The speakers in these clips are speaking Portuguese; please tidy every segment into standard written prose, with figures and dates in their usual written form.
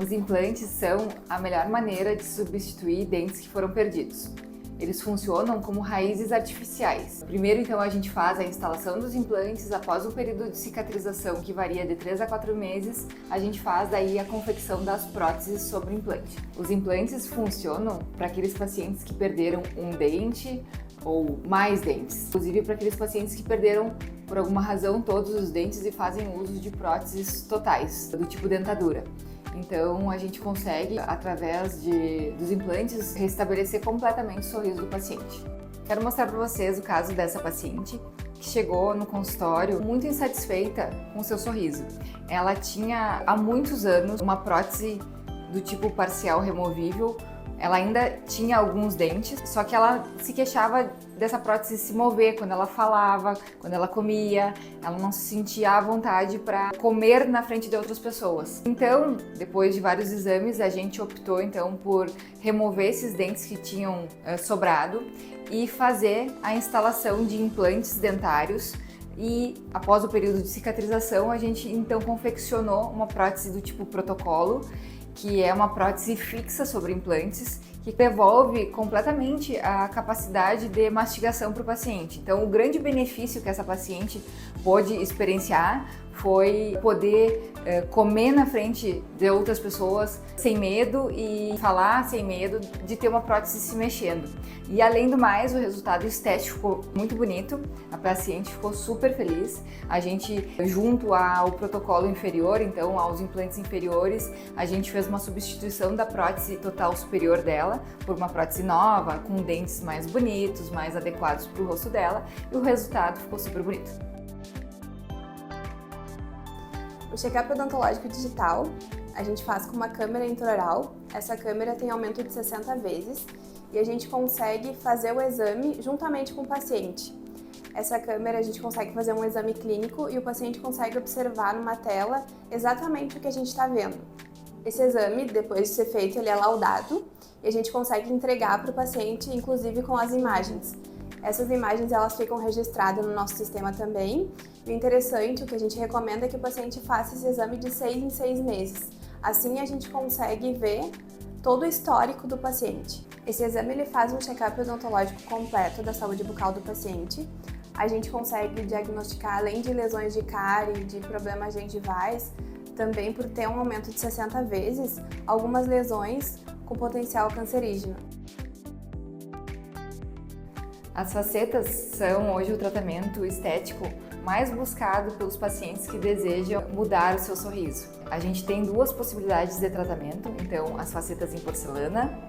Os implantes são a melhor maneira de substituir dentes que foram perdidos. Eles funcionam como raízes artificiais. Primeiro, então, a gente faz a instalação dos implantes. Após um período de cicatrização que varia de 3 a 4 meses, a gente faz daí a confecção das próteses sobre o implante. Os implantes funcionam para aqueles pacientes que perderam um dente ou mais dentes, inclusive para aqueles pacientes que perderam, por alguma razão, todos os dentes e fazem uso de próteses totais, do tipo dentadura. Então, a gente consegue, através dos implantes, restabelecer completamente o sorriso do paciente. Quero mostrar para vocês o caso dessa paciente que chegou no consultório muito insatisfeita com o seu sorriso. Ela tinha há muitos anos uma prótese do tipo parcial removível. Ela ainda tinha alguns dentes, só que ela se queixava dessa prótese se mover quando ela falava, quando ela comia. Ela não se sentia à vontade para comer na frente de outras pessoas. Então, depois de vários exames, a gente optou então por remover esses dentes que tinham sobrado e fazer a instalação de implantes dentários. E após o período de cicatrização, a gente então confeccionou uma prótese do tipo protocolo, que é uma prótese fixa sobre implantes, que devolve completamente a capacidade de mastigação para o paciente. Então, o grande benefício que essa paciente pôde experienciar foi poder comer na frente de outras pessoas sem medo e falar sem medo de ter uma prótese se mexendo. E além do mais, o resultado estético ficou muito bonito, a paciente ficou super feliz. A gente, junto ao protocolo inferior, então aos implantes inferiores, a gente fez uma substituição da prótese total superior dela por uma prótese nova, com dentes mais bonitos, mais adequados para o rosto dela, e o resultado ficou super bonito. O check-up odontológico digital a gente faz com uma câmera intraoral. Essa câmera tem aumento de 60 vezes e a gente consegue fazer o exame juntamente com o paciente. Essa câmera a gente consegue fazer um exame clínico e o paciente consegue observar numa tela exatamente o que a gente está vendo. Esse exame, depois de ser feito, ele é laudado e a gente consegue entregar para o paciente, inclusive com as imagens. Essas imagens elas ficam registradas no nosso sistema também. E o interessante, o que a gente recomenda é que o paciente faça esse exame de 6 em 6 meses. Assim a gente consegue ver todo o histórico do paciente. Esse exame ele faz um check-up odontológico completo da saúde bucal do paciente. A gente consegue diagnosticar, além de lesões de cárie, de problemas gengivais, também por ter um aumento de 60 vezes, algumas lesões com potencial cancerígeno. As facetas são hoje o tratamento estético mais buscado pelos pacientes que desejam mudar o seu sorriso. A gente tem duas possibilidades de tratamento, então as facetas em porcelana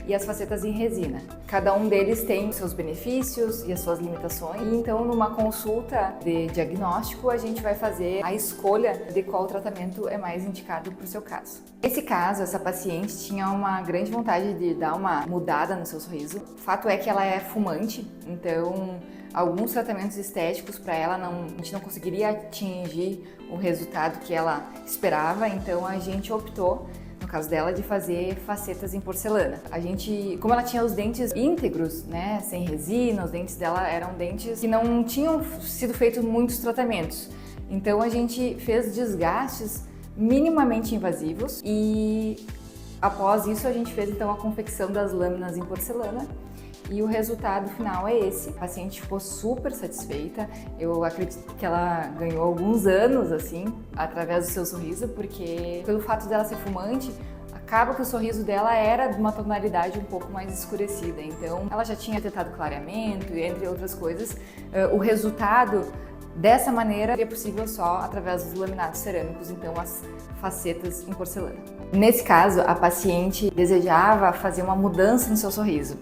e as facetas em resina. Cada um deles tem os seus benefícios e as suas limitações, e então numa consulta de diagnóstico a gente vai fazer a escolha de qual tratamento é mais indicado para o seu caso. Nesse caso, essa paciente tinha uma grande vontade de dar uma mudada no seu sorriso. O fato é que ela é fumante, então alguns tratamentos estéticos para ela a gente não conseguiria atingir o resultado que ela esperava, então a gente optou, no caso dela, de fazer facetas em porcelana. A gente, como ela tinha os dentes íntegros, né, sem resina, os dentes dela eram dentes que não tinham sido feitos muitos tratamentos. Então a gente fez desgastes minimamente invasivos e após isso a gente fez então a confecção das lâminas em porcelana. E o resultado final é esse. A paciente ficou super satisfeita. Eu acredito que ela ganhou alguns anos, assim, através do seu sorriso, porque pelo fato dela ser fumante, acaba que o sorriso dela era de uma tonalidade um pouco mais escurecida. Então, ela já tinha tentado clareamento, entre outras coisas. O resultado dessa maneira é possível só através dos laminados cerâmicos, então as facetas em porcelana. Nesse caso, a paciente desejava fazer uma mudança no seu sorriso.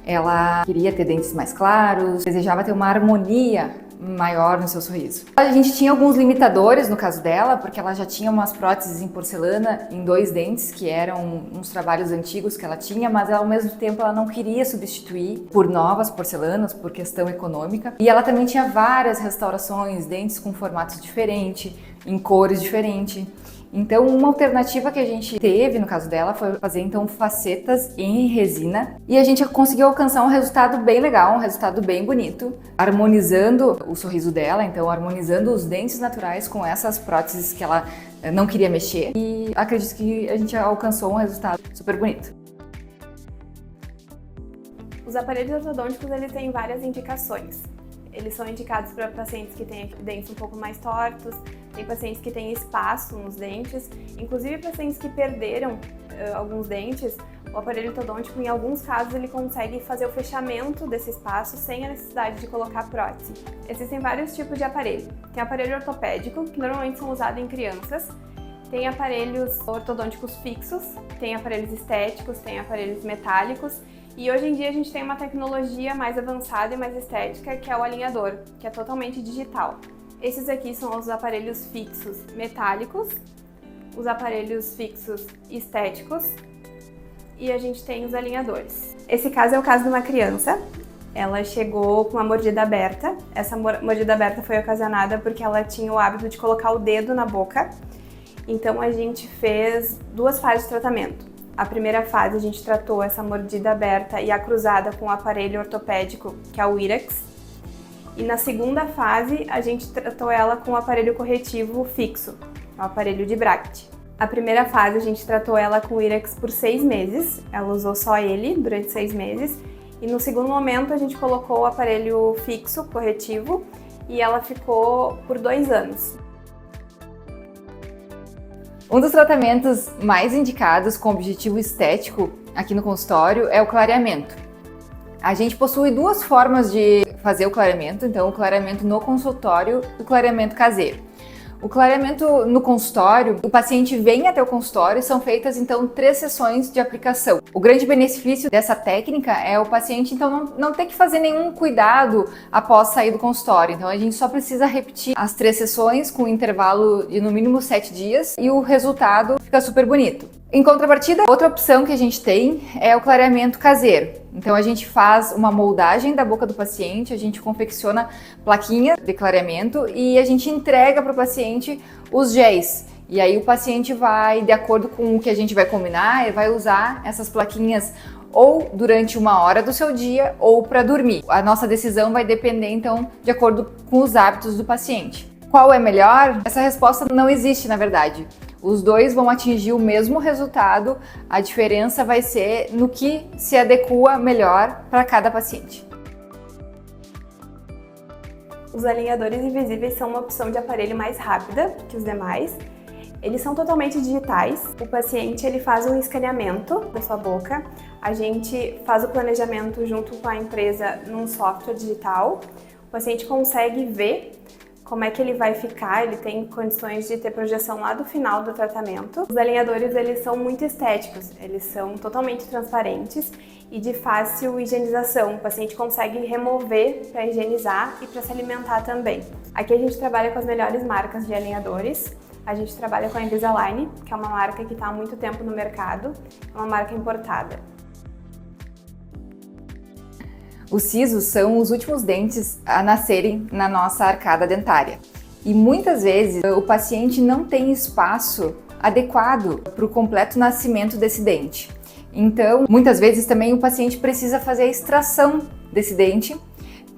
Ela queria ter dentes mais claros, desejava ter uma harmonia maior no seu sorriso. A gente tinha alguns limitadores no caso dela, porque ela já tinha umas próteses em porcelana em 2 dentes, que eram uns trabalhos antigos que ela tinha, mas ao mesmo tempo ela não queria substituir por novas porcelanas, por questão econômica. E ela também tinha várias restaurações, dentes com formatos diferentes, em cores diferentes. Então, uma alternativa que a gente teve no caso dela foi fazer então facetas em resina e a gente conseguiu alcançar um resultado bem legal, um resultado bem bonito, harmonizando o sorriso dela, então harmonizando os dentes naturais com essas próteses que ela não queria mexer e acredito que a gente alcançou um resultado super bonito. Os aparelhos ortodônticos, eles têm várias indicações. Eles são indicados para pacientes que têm dentes um pouco mais tortos, tem pacientes que têm espaço nos dentes, inclusive pacientes que perderam alguns dentes. O aparelho ortodôntico, em alguns casos, ele consegue fazer o fechamento desse espaço sem a necessidade de colocar prótese. Existem vários tipos de aparelho. Tem aparelho ortopédico, que normalmente são usados em crianças. Tem aparelhos ortodônticos fixos, tem aparelhos estéticos, tem aparelhos metálicos. E hoje em dia a gente tem uma tecnologia mais avançada e mais estética, que é o alinhador, que é totalmente digital. Esses aqui são os aparelhos fixos metálicos, os aparelhos fixos estéticos e a gente tem os alinhadores. Esse caso é o caso de uma criança. Ela chegou com uma mordida aberta. Essa mordida aberta foi ocasionada porque ela tinha o hábito de colocar o dedo na boca. Então a gente fez 2 fases de tratamento. A primeira fase a gente tratou essa mordida aberta e a cruzada com o aparelho ortopédico, que é o IREX. E na segunda fase a gente tratou ela com o aparelho corretivo fixo, o aparelho de Bracket. A primeira fase a gente tratou ela com o IREX por 6 meses, ela usou só ele durante 6 meses. E no segundo momento a gente colocou o aparelho fixo, corretivo, e ela ficou por 2 anos. Um dos tratamentos mais indicados com objetivo estético aqui no consultório é o clareamento. A gente possui 2 formas de fazer o clareamento, então o clareamento no consultório e o clareamento caseiro. O clareamento no consultório, o paciente vem até o consultório e são feitas então 3 sessões de aplicação. O grande benefício dessa técnica é o paciente então não ter que fazer nenhum cuidado após sair do consultório. Então a gente só precisa repetir as 3 sessões com um intervalo de no mínimo 7 dias e o resultado fica super bonito. Em contrapartida, outra opção que a gente tem é o clareamento caseiro. Então a gente faz uma moldagem da boca do paciente, a gente confecciona plaquinha de clareamento e a gente entrega para o paciente os géis. E aí o paciente vai, de acordo com o que a gente vai combinar, ele vai usar essas plaquinhas ou durante 1 hora do seu dia ou para dormir. A nossa decisão vai depender então de acordo com os hábitos do paciente. Qual é melhor? Essa resposta não existe, na verdade. Os 2 vão atingir o mesmo resultado, a diferença vai ser no que se adequa melhor para cada paciente. Os alinhadores invisíveis são uma opção de aparelho mais rápida que os demais. Eles são totalmente digitais. O paciente ele faz um escaneamento da sua boca. A gente faz o planejamento junto com a empresa num software digital. O paciente consegue ver como é que ele vai ficar, ele tem condições de ter projeção lá do final do tratamento. Os alinhadores, eles são muito estéticos, eles são totalmente transparentes e de fácil higienização. O paciente consegue remover para higienizar e para se alimentar também. Aqui a gente trabalha com as melhores marcas de alinhadores. A gente trabalha com a Invisalign, que é uma marca que está há muito tempo no mercado, é uma marca importada. Os sisos são os últimos dentes a nascerem na nossa arcada dentária. E muitas vezes o paciente não tem espaço adequado para o completo nascimento desse dente. Então, muitas vezes também o paciente precisa fazer a extração desse dente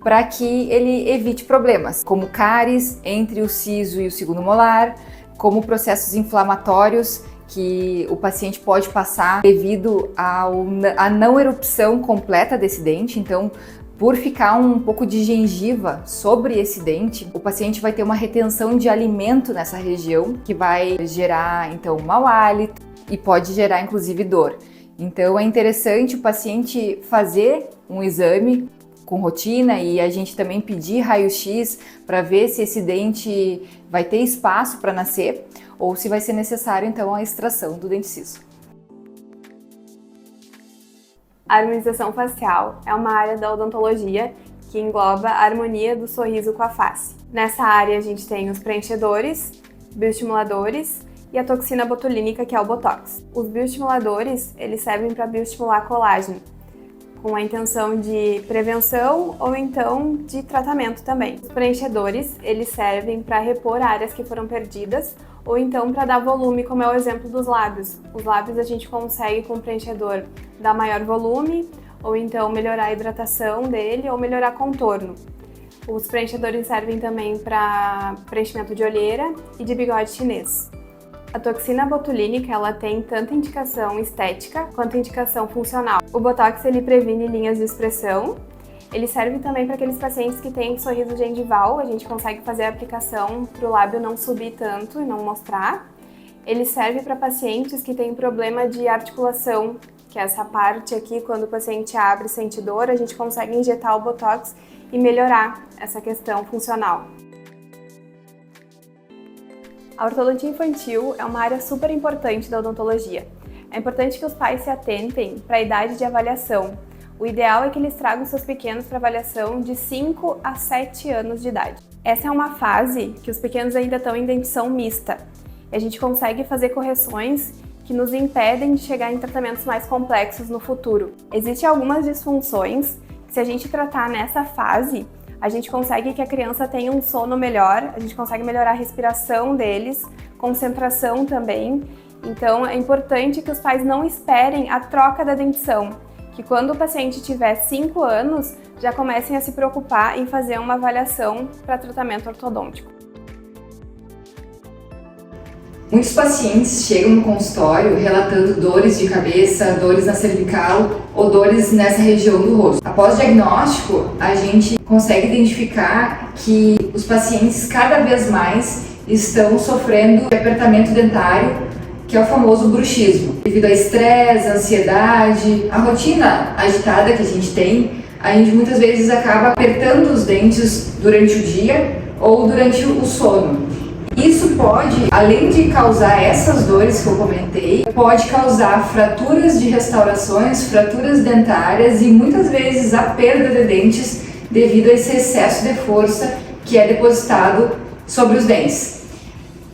para que ele evite problemas, como cáries entre o siso e o segundo molar, como processos inflamatórios que o paciente pode passar devido à não erupção completa desse dente. Então, por ficar um pouco de gengiva sobre esse dente, o paciente vai ter uma retenção de alimento nessa região que vai gerar, então, mau hálito e pode gerar, inclusive, dor. Então, é interessante o paciente fazer um exame com rotina e a gente também pedir raio-x para ver se esse dente vai ter espaço para nascer ou se vai ser necessário, então, a extração do dente ciso. A harmonização facial é uma área da odontologia que engloba a harmonia do sorriso com a face. Nessa área a gente tem os preenchedores, bioestimuladores e a toxina botulínica, que é o Botox. Os bioestimuladores, eles servem para bioestimular colágeno, com a intenção de prevenção ou então de tratamento também. Os preenchedores, eles servem para repor áreas que foram perdidas ou então para dar volume, como é o exemplo dos lábios. Os lábios a gente consegue com o preenchedor dar maior volume ou então melhorar a hidratação dele ou melhorar contorno. Os preenchedores servem também para preenchimento de olheira e de bigode chinês. A toxina botulínica, ela tem tanto indicação estética quanto indicação funcional. O Botox, ele previne linhas de expressão. Ele serve também para aqueles pacientes que têm sorriso gengival, a gente consegue fazer a aplicação para o lábio não subir tanto e não mostrar. Ele serve para pacientes que têm problema de articulação, que é essa parte aqui, quando o paciente abre e sente dor, a gente consegue injetar o Botox e melhorar essa questão funcional. A ortodontia infantil é uma área super importante da odontologia. É importante que os pais se atentem para a idade de avaliação. O ideal é que eles tragam seus pequenos para avaliação de 5 a 7 anos de idade. Essa é uma fase que os pequenos ainda estão em dentição mista. E a gente consegue fazer correções que nos impedem de chegar em tratamentos mais complexos no futuro. Existem algumas disfunções que, se a gente tratar nessa fase, a gente consegue que a criança tenha um sono melhor, a gente consegue melhorar a respiração deles, concentração também. Então é importante que os pais não esperem a troca da dentição, que quando o paciente tiver 5 anos, já comecem a se preocupar em fazer uma avaliação para tratamento ortodôntico. Muitos pacientes chegam no consultório relatando dores de cabeça, dores na cervical ou dores nessa região do rosto. Após o diagnóstico, a gente consegue identificar que os pacientes cada vez mais estão sofrendo de apertamento dentário, que é o famoso bruxismo. Devido a estresse, ansiedade, a rotina agitada que a gente muitas vezes acaba apertando os dentes durante o dia ou durante o sono. Isso pode, além de causar essas dores que eu comentei, pode causar fraturas de restaurações, fraturas dentárias e muitas vezes a perda de dentes devido a esse excesso de força que é depositado sobre os dentes.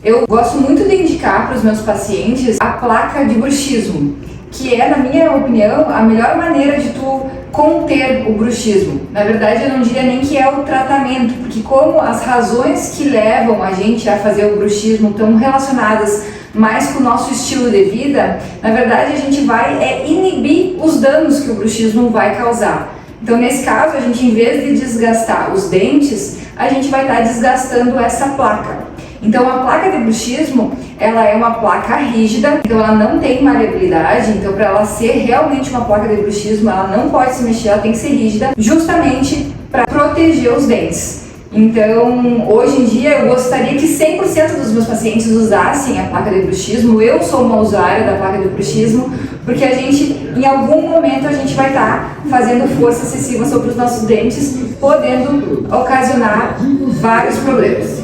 Eu gosto muito de indicar para os meus pacientes a placa de bruxismo, que é, na minha opinião, a melhor maneira de tu conter o bruxismo. Na verdade, eu não diria nem que é o tratamento, porque como as razões que levam a gente a fazer o bruxismo estão relacionadas mais com o nosso estilo de vida, na verdade a gente vai inibir os danos que o bruxismo vai causar. Então, nesse caso, a gente, em vez de desgastar os dentes, a gente vai estar desgastando essa placa. Então, a placa de bruxismo, ela é uma placa rígida, então ela não tem maleabilidade, então para ela ser realmente uma placa de bruxismo, ela não pode se mexer, ela tem que ser rígida, justamente para proteger os dentes. Então, hoje em dia, eu gostaria que 100% dos meus pacientes usassem a placa de bruxismo. Eu sou uma usuária da placa de bruxismo, porque a gente, em algum momento, a gente vai estar fazendo força excessiva sobre os nossos dentes, podendo ocasionar vários problemas.